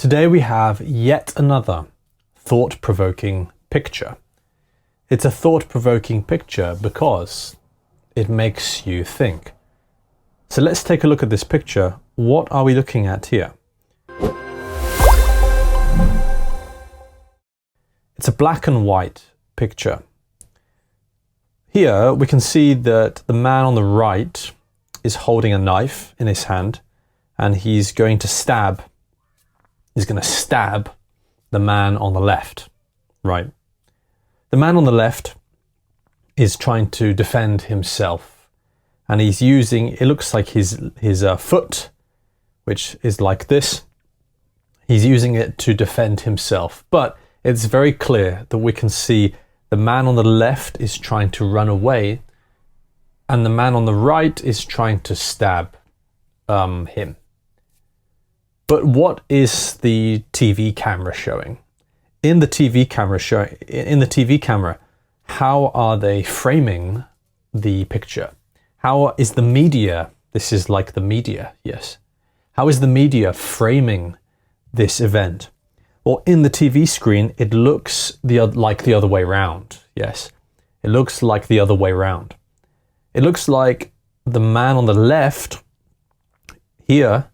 Today we have yet another thought-provoking picture. It's a thought-provoking picture because it makes you think. So let's take a look at this picture. What are we looking at here? It's a black and white picture. Here we can see that the man on the right is holding a knife in his hand and he's going to stab the man on the left, right? The man on the left is trying to defend himself and he's using, it looks like his foot, which is like this. He's using it to defend himself, but it's very clear that we can see the man on the left is trying to run away and the man on the right is trying to stab him. But what is the TV camera showing? In the TV camera, how are they framing the picture? How is the media, this is like the media, yes. How is the media framing this event? Well, in the TV screen, it looks like the other way around, yes. It looks like the other way around. It looks like the man on the left here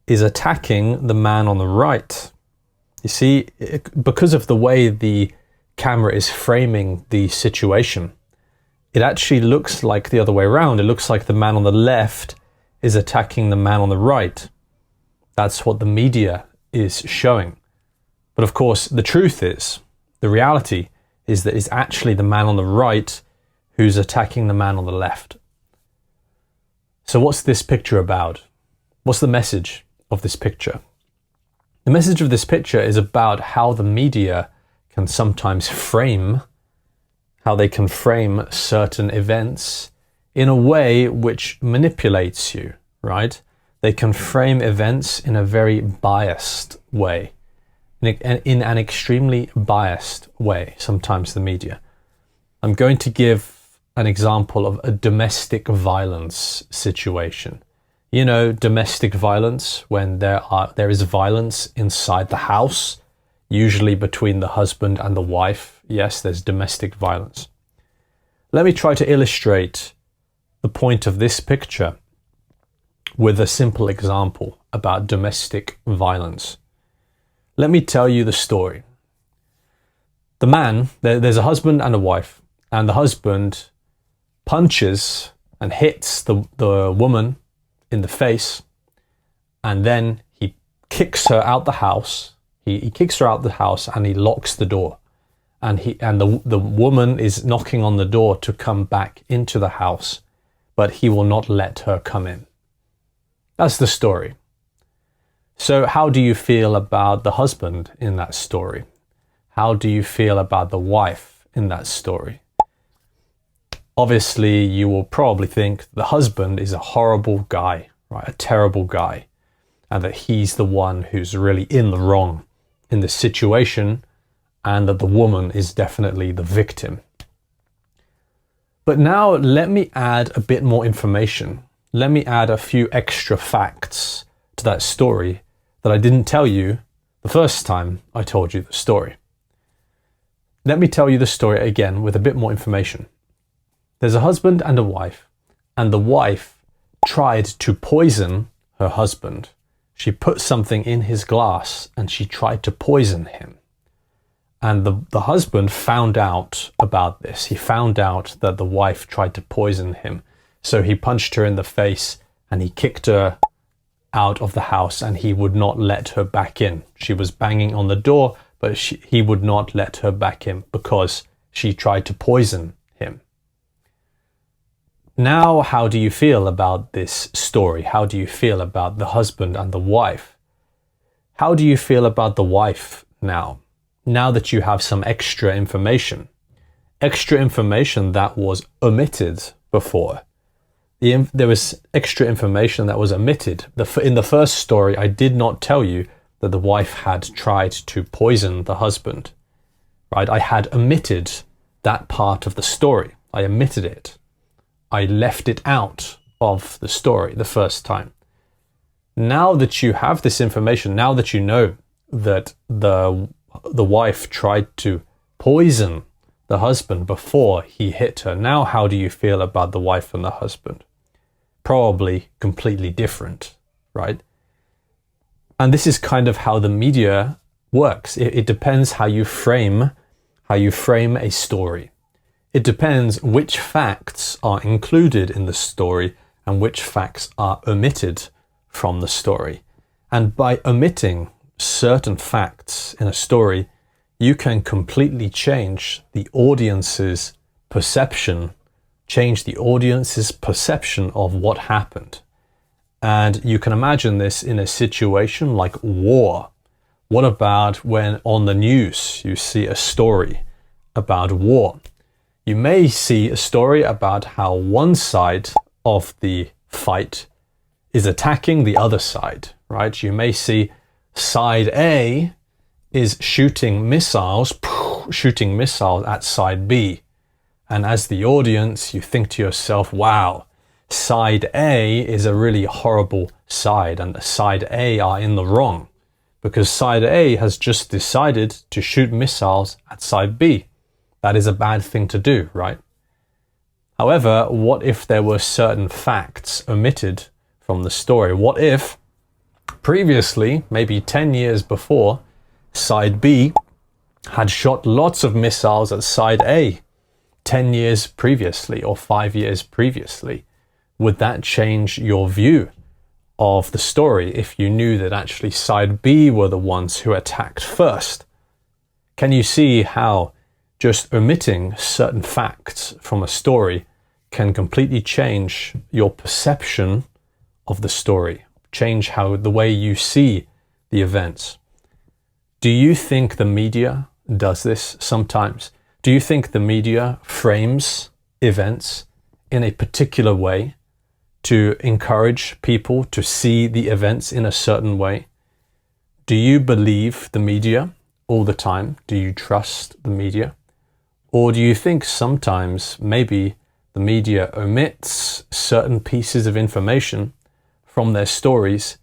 is attacking the man on the right. You see, because of the way the camera is framing the situation, it actually looks like the other way around. It looks like the man on the left is attacking the man on the right. That's what the media is showing. But of course, the truth is, the reality is that it's actually the man on the right who's attacking the man on the left. So what's this picture about? What's the message of this picture? The message of this picture is about how the media can sometimes frame, how they can frame certain events in a way which manipulates you, right? They can frame events in a very biased way, in an extremely biased way, sometimes the media. I'm going to give an example of a domestic violence situation. You know, domestic violence, when there is violence inside the house, usually between the husband and the wife. Yes, there's domestic violence. Let me try to illustrate the point of this picture with a simple example about domestic violence. Let me tell you the story. The man, there's a husband and a wife, and the husband punches and hits the woman in the face, and then he kicks her out the house. He kicks her out the house and he locks the door. And the woman is knocking on the door to come back into the house, but he will not let her come in. That's the story. So how do you feel about the husband in that story? How do you feel about the wife in that story? Obviously, you will probably think the husband is a horrible guy, right? A terrible guy, and that he's the one who's really in the wrong in this situation, and that the woman is definitely the victim. But now let me add a bit more information. Let me add a few extra facts to that story that I didn't tell you the first time I told you the story. Let me tell you the story again with a bit more information. There's a husband and a wife, and the wife tried to poison her husband. She put something in his glass and she tried to poison him. And the husband found out about this. He found out that the wife tried to poison him. So he punched her in the face and he kicked her out of the house and he would not let her back in. She was banging on the door, but he would not let her back in because she tried to poison him. Now, how do you feel about this story? How do you feel about the husband and the wife? How do you feel about the wife now? Now that you have some extra information that was omitted before. There was extra information that was omitted. In the first story, I did not tell you that the wife had tried to poison the husband, right? I had omitted that part of the story. I omitted it. I left it out of the story the first time. Now that you have this information, now that you know that the wife tried to poison the husband before he hit her. Now, how do you feel about the wife and the husband? Probably completely different, right? And this is kind of how the media works. It depends how you frame a story. It depends which facts are included in the story and which facts are omitted from the story. And by omitting certain facts in a story, you can completely change the audience's perception of what happened. And you can imagine this in a situation like war. What about when on the news you see a story about war? You may see a story about how one side of the fight is attacking the other side, right? You may see side A is shooting missiles at side B. And as the audience, you think to yourself, wow, side A is a really horrible side, and side A are in the wrong because side A has just decided to shoot missiles at side B. That is a bad thing to do, right? However, what if there were certain facts omitted from the story? What if previously, maybe 10 years before, side B had shot lots of missiles at side A 10 years previously or 5 years previously? Would that change your view of the story if you knew that actually side B were the ones who attacked first? Can you see how just omitting certain facts from a story can completely change your perception of the story, change the way you see the events? Do you think the media does this sometimes? Do you think the media frames events in a particular way to encourage people to see the events in a certain way? Do you believe the media all the time? Do you trust the media? Or do you think sometimes maybe the media omits certain pieces of information from their stories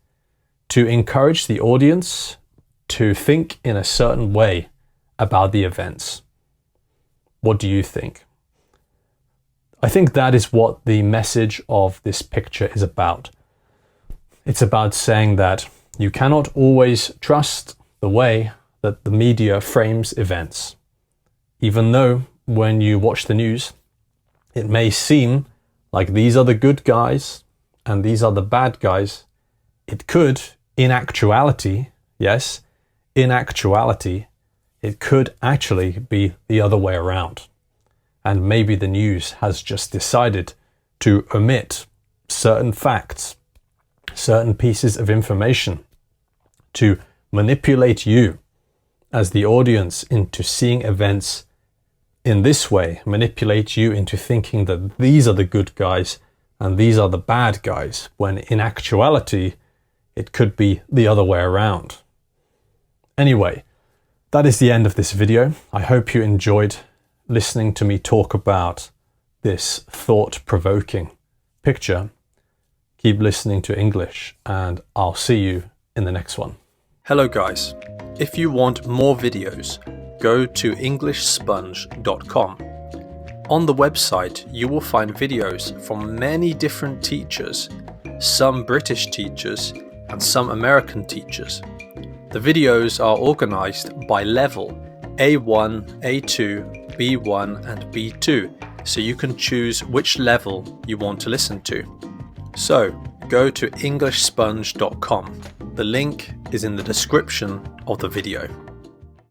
to encourage the audience to think in a certain way about the events? What do you think? I think that is what the message of this picture is about. It's about saying that you cannot always trust the way that the media frames events. Even though when you watch the news, it may seem like these are the good guys and these are the bad guys, it could, in actuality, yes, in actuality, it could actually be the other way around. And maybe the news has just decided to omit certain facts, certain pieces of information, to manipulate you as the audience into seeing events in this way, manipulate you into thinking that these are the good guys and these are the bad guys, when in actuality, it could be the other way around. Anyway, that is the end of this video. I hope you enjoyed listening to me talk about this thought-provoking picture. Keep listening to English, and I'll see you in the next one. Hello guys. If you want more videos, go to EnglishSponge.com. On the website, you will find videos from many different teachers, some British teachers and some American teachers. The videos are organized by level A1, A2, B1 and B2, so you can choose which level you want to listen to. So, go to EnglishSponge.com. The link is in the description of the video.